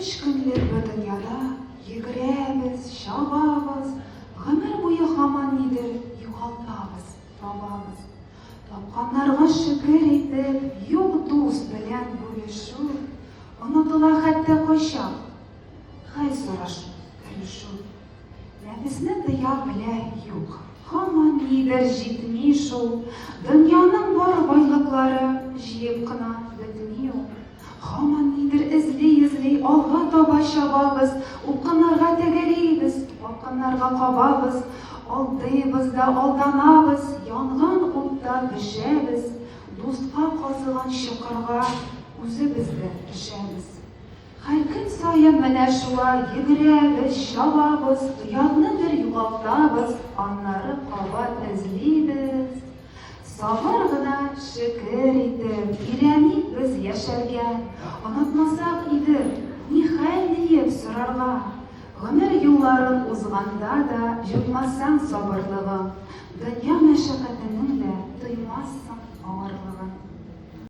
3 günlük bu dünyada yigiremiz, şababız, ömür boyu haman nedir yuğaltabız, tababız. Tapqanlarga şükür etip, yok dost bilen bölüşü, unutuла hatta koşak, hay soraşıp, görüşü. Nefisini dıya bile yok, haman nedir jitmiş ol, dünyanın var baylıkları jiyip kına bitmiyor. Haman nedir izli alğa taba şababız, uqınlarga tegeliyiz, bakınlarga qababız, aldıyız da aldanabız, yanğan otda pişemiz, dostqa qazılan şıqırga o'zimizda pişemiz. Her gün sayın mene şuğa yigiremiz, şababız, uyatnidir yuğaltabız, anları qabat izliybiz. Sabırgına şükür etip, irenip biz yaşargan, unutmasak edi, nihal deyip sorarga. Ömür yolların uzganda da yutmasang sabırlığın, dünya meşakkatinin de duymazsan